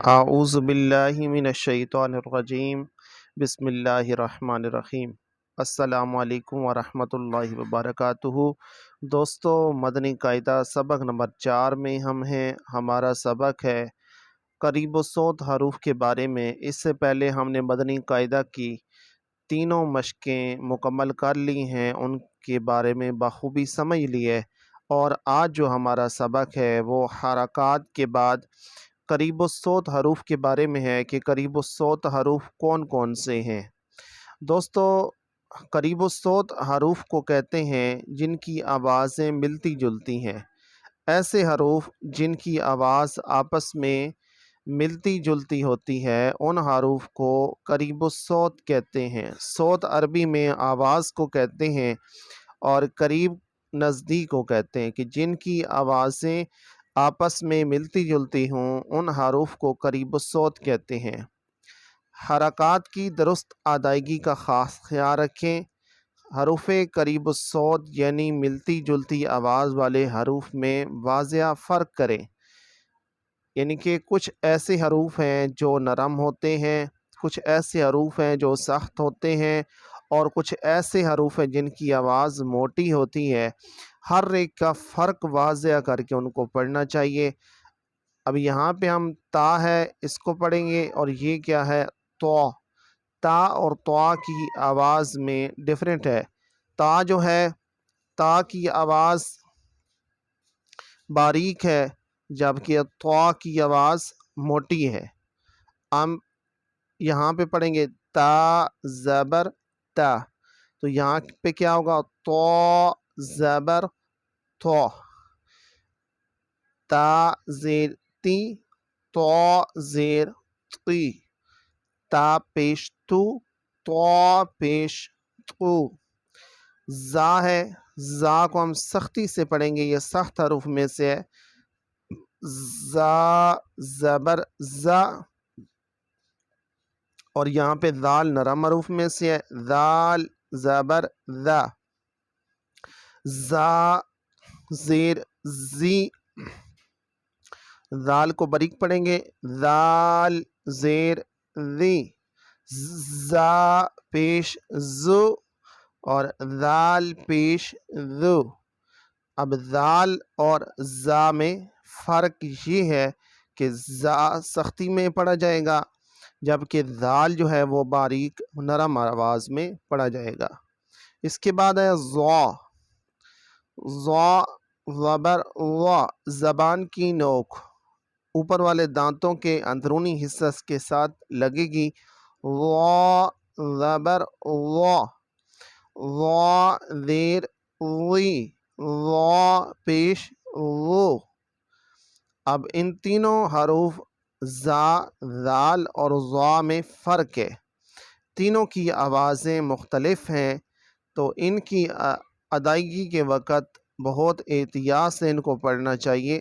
اعوذ باللہ من الشیطان الرجیم، بسم اللہ الرحمن الرحیم۔ السلام علیکم ورحمۃ اللہ وبرکاتہ۔ دوستو، مدنی قاعدہ سبق نمبر 4 میں ہم ہیں۔ ہمارا سبق ہے قریب الصوت حروف کے بارے میں۔ اس سے پہلے ہم نے مدنی قاعدہ کی تینوں مشقیں مکمل کر لی ہیں، ان کے بارے میں بخوبی سمجھ لیے، اور آج جو ہمارا سبق ہے وہ حرکات کے بعد قریب الصوت حروف کے بارے میں ہے کہ قریب الصوت حروف کون کون سے ہیں۔ دوستو، قریب الصوت حروف کو کہتے ہیں جن کی آوازیں ملتی جلتی ہیں۔ ایسے حروف جن کی آواز آپس میں ملتی جلتی ہوتی ہے ان حروف کو قریب الصوت کہتے ہیں۔ صوت عربی میں آواز کو کہتے ہیں اور قریب نزدیک کو کہتے ہیں کہ جن کی آوازیں آپس میں ملتی جلتی ہوں ان حروف کو قریب الصوت کہتے ہیں۔ حرکات کی درست ادائیگی کا خاص خیال رکھیں۔ حروف قریب الصوت یعنی ملتی جلتی آواز والے حروف میں واضح فرق کریں، یعنی کہ کچھ ایسے حروف ہیں جو نرم ہوتے ہیں، کچھ ایسے حروف ہیں جو سخت ہوتے ہیں، اور کچھ ایسے حروف ہیں جن کی آواز موٹی ہوتی ہے۔ ہر ایک کا فرق واضح کر کے ان کو پڑھنا چاہیے۔ اب یہاں پہ ہم تا ہے اس کو پڑھیں گے، اور یہ کیا ہے؟ تو۔ تا اور طوا کی آواز میں ڈیفرنٹ ہے۔ تا جو ہے، تا کی آواز باریک ہے، جبکہ طوا کی آواز موٹی ہے۔ ہم یہاں پہ پڑھیں گے تا زبر تا، تو یہاں پہ کیا ہوگا؟ تو زبر تو۔ تا زیر تی، تو زیر تی۔ تا پیش تو، تو پیش تو۔ زا ہے، زا کو ہم سختی سے پڑھیں گے، یہ سخت حروف میں سے ہے۔ زا زبر زا، اور یہاں پہ دال نرم حروف میں سے ہے۔ دال زبر ذا۔ زا زیر زی، دال کو باریک پڑھیں گے۔ دال زیر ذی۔ زا پیش زو، اور دال پیش ذو۔ اب دال اور زا میں فرق یہ ہے کہ زا سختی میں پڑھا جائے گا، جبکہ دال جو ہے وہ باریک نرم آواز میں پڑھا جائے گا۔ اس کے بعد ہے ضا۔ ضا زبر وا، زبان کی نوک اوپر والے دانتوں کے اندرونی حصہ کے ساتھ لگے گی۔ وا زبر وا۔ وا زیر وی۔ وا پیش وہ۔ اب ان تینوں حروف زا، ذال اور ضا میں فرق ہے۔ تینوں کی آوازیں مختلف ہیں، تو ان کی ادائیگی کے وقت بہت احتیاط سے ان کو پڑھنا چاہیے۔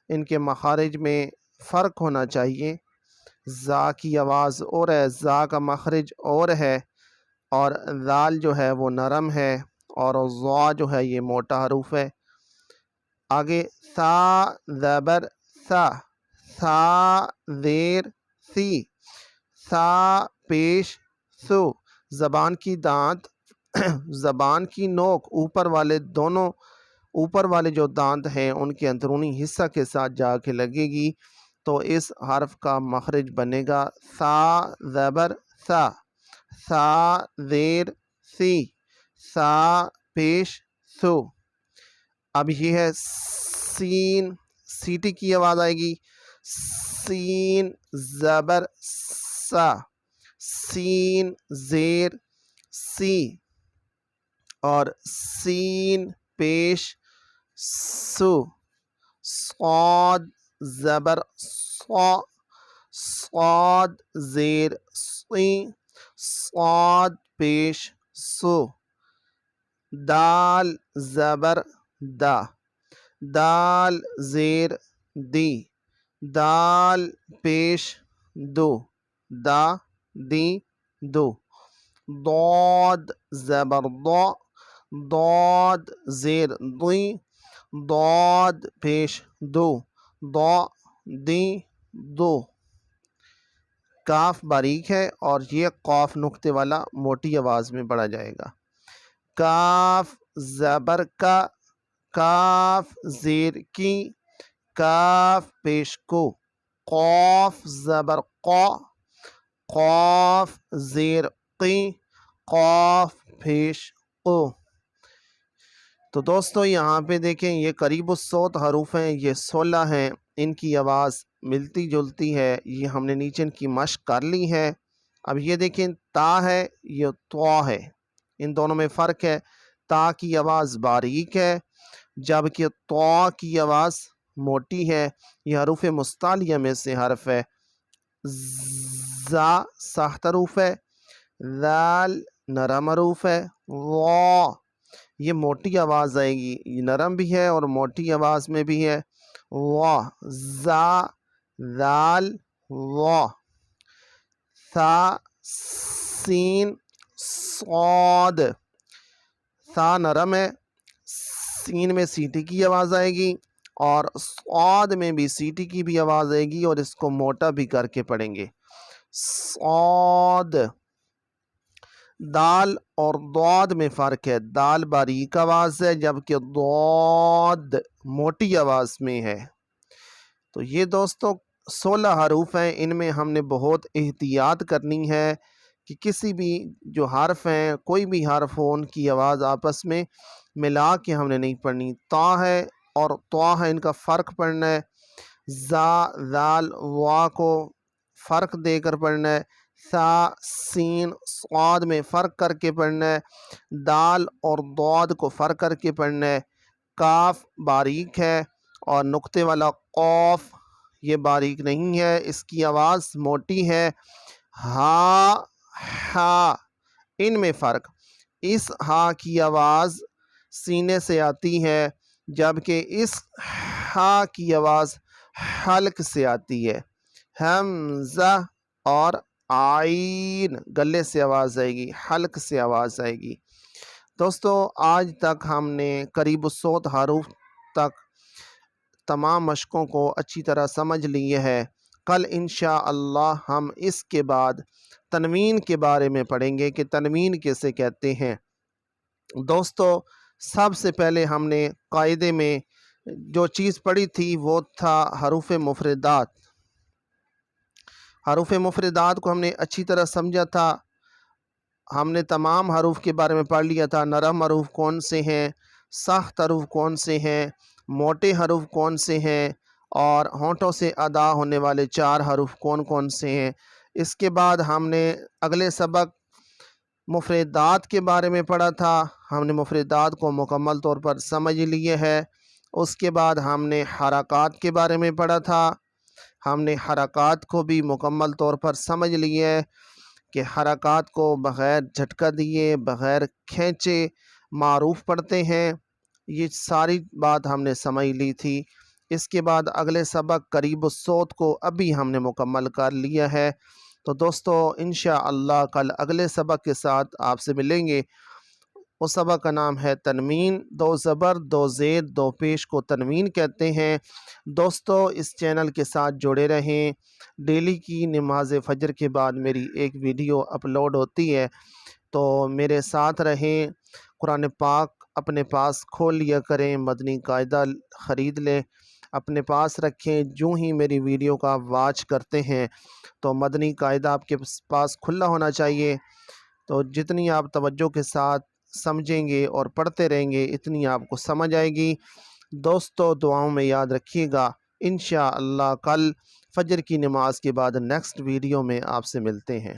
ان کے مخارج میں فرق ہونا چاہیے۔ زا کی آواز اور ہے، زا کا مخرج اور ہے، اور ذال جو ہے وہ نرم ہے، اور ضا جو ہے یہ موٹا حروف ہے۔ آگے ثا زبر ثا، ثا زیر سی۔ ثا پیش سو۔ زبان کی دانت زبان کی نوک اوپر والے جو دانت ہیں ان کے اندرونی حصہ کے ساتھ جا کے لگے گی، تو اس حرف کا مخرج بنے گا ثا زبر ثا۔ ثا زیر سی۔ ثا پیش سو۔ اب یہ ہے سین، سیٹی کی آواز آئے گی۔ سین زبر سا۔ سین زیر سی، اور سین پیش سو۔ صاد زبر صا۔ صاد زیر سی۔ صاد پیش سو۔ دال زبر دا۔ دال زیر دی۔ دال پیش دو۔ دا دی دو۔ ضاد زبر ضا۔ ضاد زیر ضی۔ ضاد پیش دو۔ ضا دی دو۔ کاف باریک ہے اور یہ قاف نقطے والا موٹی آواز میں پڑھا جائے گا۔ کاف زبر کا، کاف زیر کی، کاف پیش کو، قاف زبر قا، قاف زیر قی، قاف پیش قو۔ تو دوستو یہاں پہ دیکھیں یہ قریب الصوت حروف ہیں، یہ 16 ہیں، ان کی آواز ملتی جلتی ہے، یہ ہم نے نیچے ان کی مشق کر لی ہے۔ اب یہ دیکھیں تا ہے، یہ طوا ہے، ان دونوں میں فرق ہے۔ تا کی آواز باریک ہے جبکہ طوا کی آواز موٹی ہے۔ یہ حروف مستعلیہ میں سے حرف ہے۔ زا سخت حروف ہے، ذال نرم حروف ہے، وا یہ موٹی آواز آئے گی، یہ نرم بھی ہے اور موٹی آواز میں بھی ہے۔ وا زا ذال وا، ثا سین صاد، ثا نرم ہے، سین میں سیٹی کی آواز آئے گی اور صاد میں بھی سیٹی کی بھی آواز آئے گی اور اس کو موٹا بھی کر کے پڑھیں گے، صاد۔ دال اور ضاد میں فرق ہے، دال باریک آواز ہے جبکہ ضاد موٹی آواز میں ہے۔ تو یہ دوستو 16 حروف ہیں، ان میں ہم نے بہت احتیاط کرنی ہے کہ کسی بھی جو حرف ہیں، کوئی بھی حرف ہو، ان کی آواز آپس میں ملا کے ہم نے نہیں پڑھنی۔ تا ہے اور طوا ہے، ان کا فرق پڑھنا ہے۔ زا ذال وا کو فرق دے کر پڑھنا ہے۔ ثا سین صاد میں فرق کر کے پڑھنا ہے۔ دال اور ضاد کو فرق کر کے پڑھنا ہے۔ کاف باریک ہے اور نقطے والا قاف یہ باریک نہیں ہے، اس کی آواز موٹی ہے۔ ہا ہا ان میں فرق، اس ہا کی آواز سینے سے آتی ہے جبکہ اس ہا کی آواز حلق سے آتی ہے۔ حمزہ اور عین گلے سے آواز آئے گی، حلق سے آواز آئے گی۔ دوستو آج تک ہم نے قریب الصوت حروف تک تمام مشقوں کو اچھی طرح سمجھ لیے ہے۔ کل انشاءاللہ ہم اس کے بعد تنوین کے بارے میں پڑھیں گے کہ تنوین کیسے کہتے ہیں۔ دوستو سب سے پہلے ہم نے قاعدے میں جو چیز پڑھی تھی وہ تھا حروف مفردات۔ حروف مفردات کو ہم نے اچھی طرح سمجھا تھا، ہم نے تمام حروف کے بارے میں پڑھ لیا تھا۔ نرم حروف کون سے ہیں، سخت حروف کون سے ہیں، موٹے حروف کون سے ہیں اور ہونٹوں سے ادا ہونے والے 4 حروف کون کون سے ہیں۔ اس کے بعد ہم نے اگلے سبق مفردات کے بارے میں پڑھا تھا، ہم نے مفردات کو مکمل طور پر سمجھ لیے ہے۔ اس کے بعد ہم نے حرکات کے بارے میں پڑھا تھا، ہم نے حرکات کو بھی مکمل طور پر سمجھ لیے ہے کہ حرکات کو بغیر جھٹکا دیے، بغیر کھینچے معروف پڑھتے ہیں۔ یہ ساری بات ہم نے سمجھ لی تھی۔ اس کے بعد اگلے سبق قریب الصوت کو ابھی ہم نے مکمل کر لیا ہے۔ تو دوستو انشاءاللہ کل اگلے سبق کے ساتھ آپ سے ملیں گے۔ اس سبق کا نام ہے تنوین، 2 زبر 2 زیر 2 پیش کو تنوین کہتے ہیں۔ دوستو اس چینل کے ساتھ جڑے رہیں، ڈیلی کی نماز فجر کے بعد میری ایک ویڈیو اپلوڈ ہوتی ہے، تو میرے ساتھ رہیں۔ قرآن پاک اپنے پاس کھول لیا کریں، مدنی قاعدہ خرید لیں، اپنے پاس رکھیں۔ جو ہی میری ویڈیو کا واچ کرتے ہیں تو مدنی قاعدہ آپ کے پاس کھلا ہونا چاہیے، تو جتنی آپ توجہ کے ساتھ سمجھیں گے اور پڑھتے رہیں گے اتنی آپ کو سمجھ آئے گی۔ دوستو دعاؤں میں یاد رکھیے گا۔ انشاءاللہ کل فجر کی نماز کے بعد نیکسٹ ویڈیو میں آپ سے ملتے ہیں۔